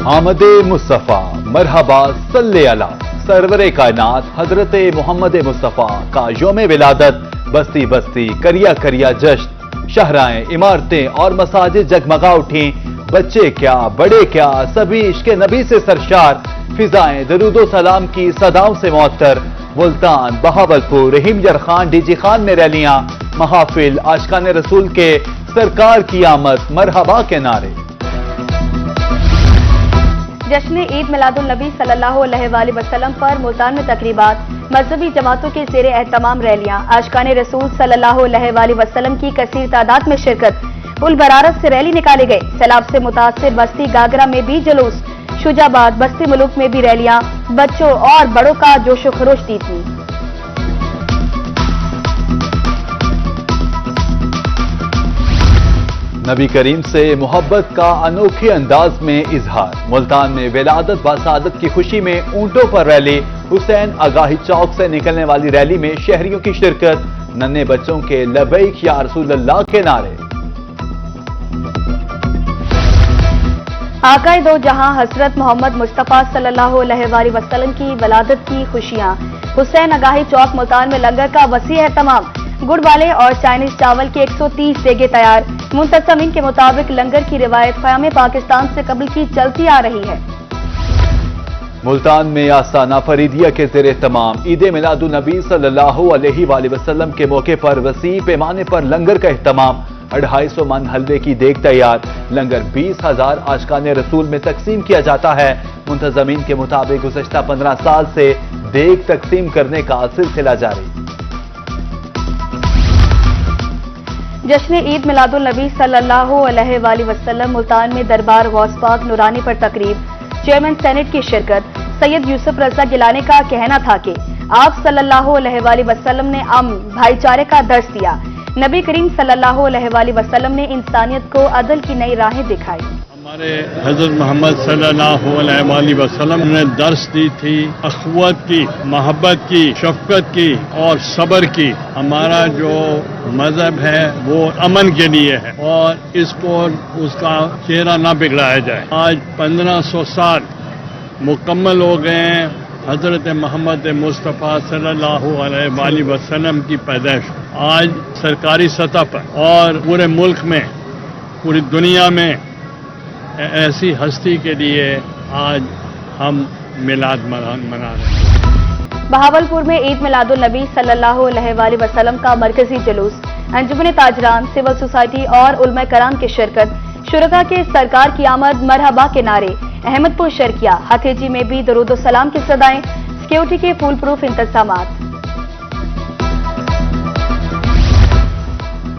आमद मुस्तफ़ा मरहबा सल्ले अला सरवर कायनात हजरत मोहम्मद मुस्तफ़ा का योम विलादत बस्ती बस्ती करिया करिया जश्न शहराएं इमारतें और मसाजिद जगमगा उठी। बच्चे क्या बड़े क्या सभी इश्क नबी से सरशार, फिजाएं दरूदो सलाम की सदाओं से मुअत्तर। मुल्तान, बहावलपुर, रहीम यर खान, डीजी खान में रैलियां, महाफिल, आशिकाने रसूल के सरकार की आमद मरहबा के नारे। जश्न ईद मिलादुल नबी सल्लल्लाहु अलैहि वसल्लम पर मुल्तान में तकरीबात, मजहबी जमातों के ज़ेरे एहतमाम रैलियां, आशिकाने रसूल सल्लल्लाहु अलैहि वसल्लम की कसीर तादाद में शिरकत। उल बरारत से रैली निकाले गए। सैलाब से मुतासिर बस्ती गागरा में भी जुलूस, शुजाबाद, बस्ती मुल्क में भी रैलियां, बच्चों और बड़ों का जोशो खरोश दीदी। नबी करीम से मोहब्बत का अनोखे अंदाज में इजहार। मुल्तान में विलादत बासादत की खुशी में ऊंटों पर रैली। हुसैन आगाही चौक से निकलने वाली रैली में शहरियों की शिरकत। नन्हे बच्चों के लबैक या रसूल अल्लाह के नारे। आकाए दो जहां हजरत मोहम्मद मुस्तफ़ा सल्लल्लाहु अलैहि वसल्लम की वलादत की खुशियां। हुसैन आगाही चौक मुल्तान में लंगर का वसी एहतमाम। गुड़ वाले और चाइनीज चावल की 130 देगे तैयार। मुंतज़मीन के मुताबिक लंगर की रिवायत क़याम पाकिस्तान से कबल की चलती आ रही है। मुल्तान में आस्ताना फरीदिया के ज़ेरे तमाम ईद मिलादुन नबी सल्लल्लाहु अलैहि वसल्लम के मौके पर वसी पैमाने पर लंगर का एहतमाम। 250 मन हलवे की देग तैयार। लंगर 20,000 आशिकाने रसूल में तकसीम किया जाता है। मुंतज़मीन के मुताबिक गुज़श्ता 15 साल से देग तकसीम करने का सिलसिला जारी। जश्न ईद मिलादुल नबी सल्लल्लाहु अलैहि वसल्लम मुल्तान में दरबार गौस पाक नूरानी पर तकरीब। चेयरमैन सेनेट की शिरकत। सैयद यूसुफ रज़ा गिलानी का कहना था कि आप सल्लल्लाहु अलैहि वसल्लम ने भाईचारे का दर्स दिया। नबी करीम सल्लल्लाहु अलैहि वसल्लम ने इंसानियत को अदल की नई राहें दिखाई। हमारे हजरत मोहम्मद सल्लल्लाहु अलैहि वसल्लम ने दर्स दी थी अखवत की, मोहब्बत की, शफकत की और सब्र की। हमारा जो मजहब है वो अमन के लिए है और इसको उसका चेहरा ना बिगड़ाया जाए। आज 1500 साल मुकम्मल हो गए हैं हजरत मोहम्मद मुस्तफ़ा सल्लल्लाहु अलैहि वसल्लम की पैदाइश। आज सरकारी सतह पर और पूरे मुल्क में, पूरी दुनिया में ऐसी हस्ती के लिए आज हम मिलाद मना रहे हैं। बहावलपुर में ईद मिलादुल नबी सल्लल्लाहु अलैहि वसल्लम का मरकजी जुलूस। अंजुमन ताजरान, सिविल सोसाइटी और उलमा कराम की शिरकत। शुरका के सरकार की आमद मरहबा के नारे। अहमदपुर शर्किया, हथेजी में भी दरूदो सलाम की सदाएं। सिक्योरिटी के फुल प्रूफ इंतजामात।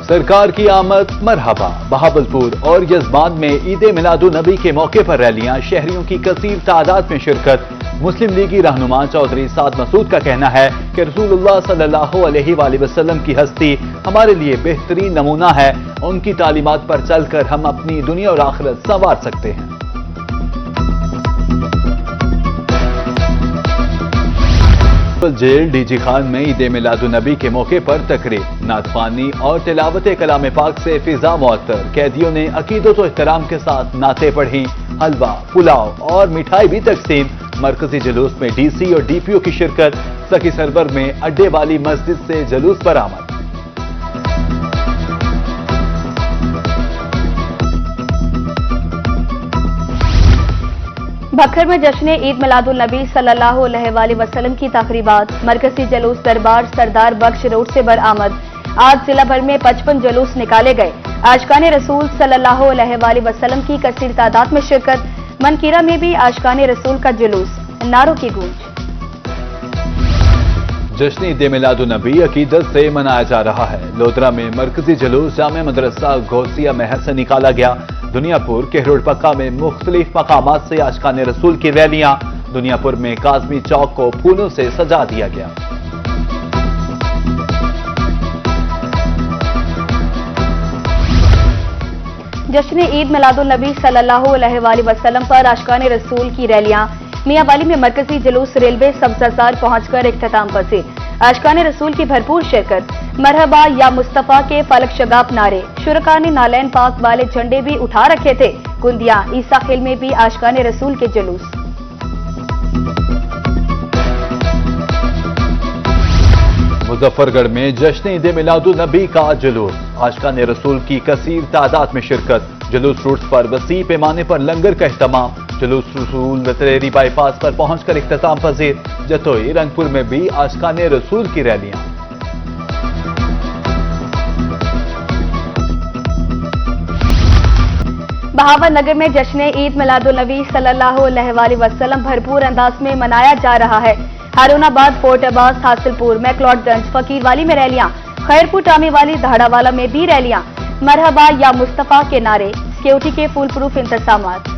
सरकार की आमद मरहबा। बहावलपुर और यजमान में ईद मिलादुन नबी के मौके पर रैलियां, शहरियों की कसीर तादाद में शिरकत। मुस्लिम लीगी रहनुमा चौधरी साद मसूद का कहना है कि रसूलुल्लाह सल्लल्लाहु अलैहि वसल्लम की हस्ती हमारे लिए बेहतरीन नमूना है। उनकी तालीमात पर चलकर हम अपनी दुनिया और आखिरत संवार सकते हैं। जेल डीजी खान में ईद मिलादुन नबी के मौके पर तकरीब। नातखानी और तिलावत कलाम पाक से फिजा मुअत्तर। कैदियों ने अकीदत और एहतराम के साथ नाते पढ़ी। हलवा, पुलाव और मिठाई भी तकसीम। मरकजी जुलूस में डीसी और डीपीओ की शिरकत। सखी सरवर में अड्डे वाली मस्जिद से जुलूस बरामद। भक्खर में जश्न ईद मिलादुल नबी सल्लल्लाहु अलैहि वसल्लम की तकरीबात। मरकजी जुलूस दरबार सरदार बख्श रोड से बरामद। आज जिला भर में 55 जुलूस निकाले गए। आशिकाने रसूल सल्लल्लाहु अलैहि वसल्लम की कसीर तादाद में शिरकत। मनकीरा में भी आशिकाने रसूल का जुलूस, नारों की गूंज। जश्न ईद मिलादुन नबी अकीदत से मनाया जा रहा है। लोधरा में मरकजी जुलूस जामे मदरसा गौसिया महल से निकाला गया। दुनियापुर के रोड पक्का में मुख्तलिफ मकामात से आशिकाने रसूल की रैलियां। दुनियापुर में काज़मी चौक को फूलों से सजा दिया गया। जश्न ईद मिलादुल नबी सल्लल्लाहु अलैहि वसल्लम पर आशिकाने रसूल की रैलियां। मियां वाली में मरकजी जुलूस रेलवे सब्ज़ाजार पहुंचकर इख्तिताम पजीर। आशिकाने रसूल की भरपूर शिरकत, मरहबा या मुस्तफा के फलक शगाफ नारे, शुरका ने नालैन पाक वाले झंडे भी उठा रखे थे। कुंदिया ईसा खेल में भी आशिकाने रसूल के जुलूस। मुजफ्फरगढ़ में जश्न ईद मिलादुन नबी का जुलूस, आशिकाने रसूल की कसीर तादाद में शिरकत, जुलूस रूट्स पर वसी पैमाने पर लंगर का इख्तिताम, जुलूस रसूल लतरेरी बाईपास पर पहुंचकर इख्तिताम पजीर, जतोई रंगपुर में भी आशिकाने रसूल की रैलियां। बहावलनगर में जश्न ईद मिलादुन नबी सल्लल्लाहु अलैहि वसल्लम भरपूर अंदाज में मनाया जा रहा है। हारूनाबाद, फोर्ट अब्बास, हासिलपुर, मैक्लॉडगंज, फकीरवाली में रैलियां, खैरपुर, टामीवाली, धाड़ावाला में भी रैलियां, मरहबा या मुस्तफा के नारे, सिक्योरिटी के फुल प्रूफ इंतजामात।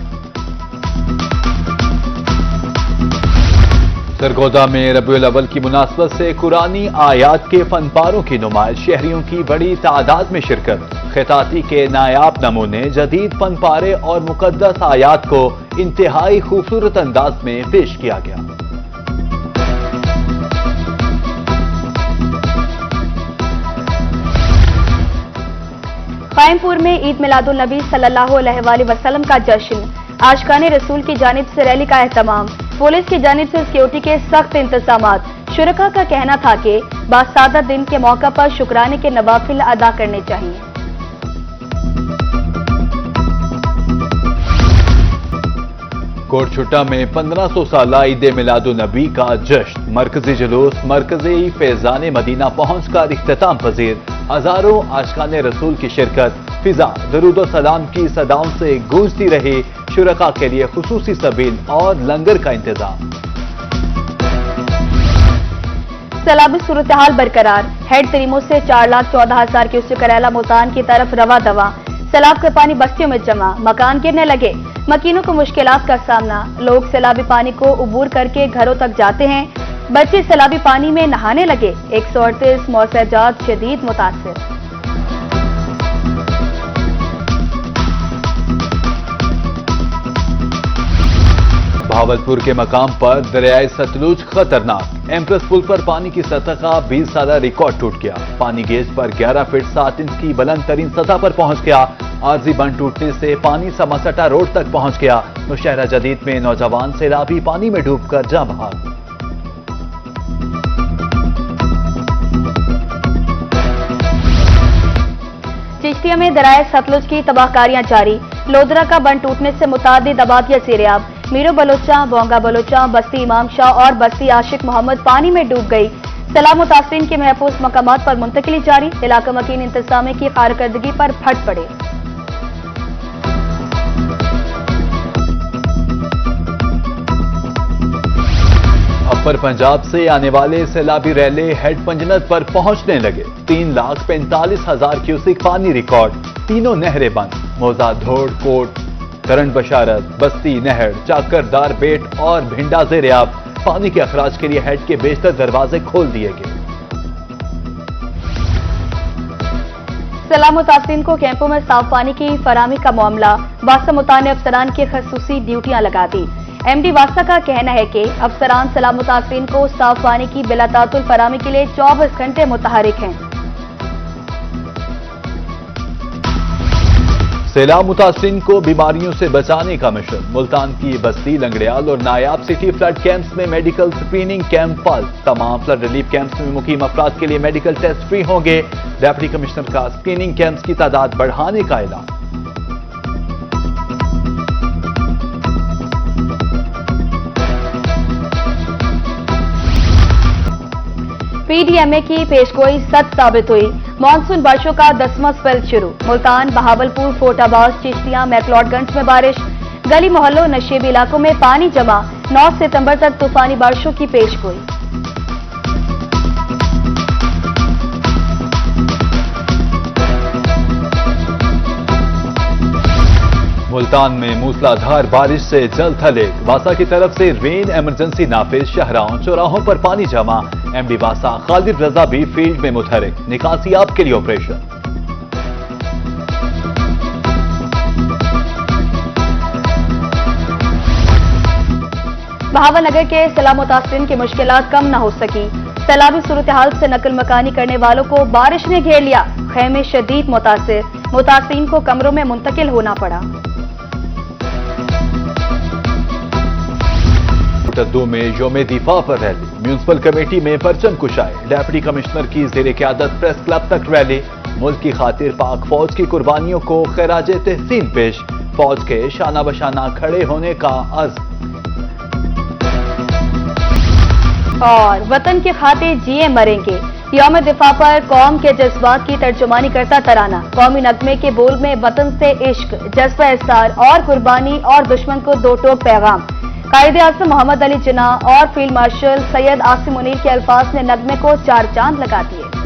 सरगोदा में रबीउल अव्वल की मुनासबत से कुरानी आयात के फनपारों की नुमाइश, शहरियों की बड़ी तादाद में शिरकत, खिताती के नायाब नमूने, जदीद फनपारे और मुकद्दस आयात को इंतहाई खूबसूरत अंदाज में पेश किया गया। कायमपुर में ईद मिलादुन नबी सल्लल्लाहु अलैहि वसल्लम का जश्न, आशिकाने रसूल की जानिब से रैली का एहतमाम, पुलिस की जानिब से सिक्योरिटी के सख्त इंतजामात। शुरका का कहना था कि बासादत दिन के मौका पर शुक्राने के नवाफिल अदा करने चाहिए। कोटछुट्टा में 1500 साला ईद मिलादुन नबी का जश्न, मरकजी जुलूस मरकजी फैजान मदीना पहुंचकर इख्तिताम पजीर, हजारों आशिकाने रसूल की शिरकत, फिजा दरूद सलाम की सदाओं से गूंजती रही, शुरका के लिए खुसूसी सबील और लंगर का इंतजाम। सैलाबी सूरत-ए-हाल बरकरार, हेड तरीमों से 4,14,000 क्यूसेक करेला मुल्तान की तरफ रवा दवा, सैलाब का पानी बस्तियों में जमा, मकान गिरने लगे, मकीनों को मुश्किलात का सामना, लोग सैलाबी पानी को उबूर करके घरों तक जाते हैं, बच्चे सैलाबी पानी में नहाने लगे, 138 मौसजात शदीद मुतासिर। भावलपुर के मकाम पर दरियाए सतलुज खतरनाक, एम्प्रेस पुल पर पानी की सतह का 20 साला रिकॉर्ड टूट गया, पानी गेज पर 11 फीट 7 इंच की बुलंद तरीन सतह पर पहुंच गया, आरजी बंद टूटने से पानी समासटा रोड तक पहुंच गया, मुशहरा जदीद में नौजवान सैलाबी पानी में डूबकर जाँ बहाल। चिश्तिया में दरियाए सतलुज की तबाहकारियां जारी, लोधरा का बंद टूटने से मुतादिद आबादियां सेरेआब, मीरो बलोचा, बोंगा बलोचा, बस्ती इमाम शाह और बस्ती आशिक मोहम्मद पानी में डूब गई, सैलाब मुतासिरीन के महफूज मकामात पर मुंतकिली जारी, इलाका मकीन इंतजामी की कारकर्दगी पर फट पड़े। अपर पंजाब से आने वाले सैलाबी रैले हेड पंजनत पर पहुंचने लगे, 3,45,000 क्यूसेक पानी रिकॉर्ड, तीनों नहरें बंद, मौजा धोड़, कोट, करंट बशारत, बस्ती नहर, चाकरदार बेट और भिंडा ज़ेर-ए-आब, पानी के अखराज के लिए हेड के बेशतर दरवाजे खोल दिए गए। सैलाब मुतासिरीन को कैंपों में साफ पानी की फराहमी का मामला, वासा मुताने अफसरान की खसूसी ड्यूटियां लगा दी। एमडी वासा का कहना है कि अफसरान सैलाब मुतासिरीन को साफ पानी की बिलातातुल फराहमी के लिए 24 घंटे मुतहरिक हैं। सैलाब मुतासिरीन को बीमारियों से बचाने का मिशन, मुल्तान की बस्ती, लंगड़ियाल और नायाब सिटी फ्लड कैंप्स में मेडिकल स्क्रीनिंग कैंप पल, तमाम फ्लड रिलीफ कैंप्स में मुकीम अफराद के लिए मेडिकल टेस्ट फ्री होंगे, डिप्टी कमिश्नर का स्क्रीनिंग कैंप्स की तादाद बढ़ाने का ऐलान। पीडीएमए की पेशगोई सच साबित हुई, मानसून बारिशों का 10वां स्पेल शुरू, मुल्तान, बहावलपुर, फोर्ट अब्बास, चिश्तिया, मैक्लॉडगंज में बारिश, गली मोहल्लों नशेबी इलाकों में पानी जमा, 9 सितंबर तक तूफानी बारिशों की पेशगोई। मुल्तान में मूसलाधार बारिश से जल थले, वासा की तरफ से रेन इमरजेंसी नाफिज, शहराओं चौराहों पर पानी जमा, एमडी वासा खालिद रजा भी फील्ड में मुतहरिक, निकासियाब के लिए ऑपरेशन। बहावलनगर के सैलाब मुतासिरीन की मुश्किलात कम न हो सकी, सैलाबी सूरत-ए-हाल से नकल मकानी करने वालों को बारिश ने घेर लिया। खैमे शदीद मुतासिरीन को कमरों में मुंतकिल होना पड़ा। दो में योम दिफा पर रैली, म्यूनिसिपल कमेटी में परचम कुशाई, डेप्टी कमिश्नर की जेर क़यादत प्रेस क्लब तक रैली। मुल्क की खातिर पाक फौज की कुर्बानियों को खैराज तहसीन पेश, फौज के शाना बशाना खड़े होने का अज़्म। और वतन की खातिर जिए मरेंगे, यौम दिफा पर कौम के जज्बात की तर्जुमानी करता तराना। कौमी नगमे के बोल में वतन से इश्क, जज्बा एहसार और कुर्बानी और दुश्मन को दो टोक पैगाम। कायदे-ए-आज़म मोहम्मद अली जिन्ना और फील्ड मार्शल सैयद आसिम मुनीर के अल्फाज ने नगमे को चार चांद लगा दिए।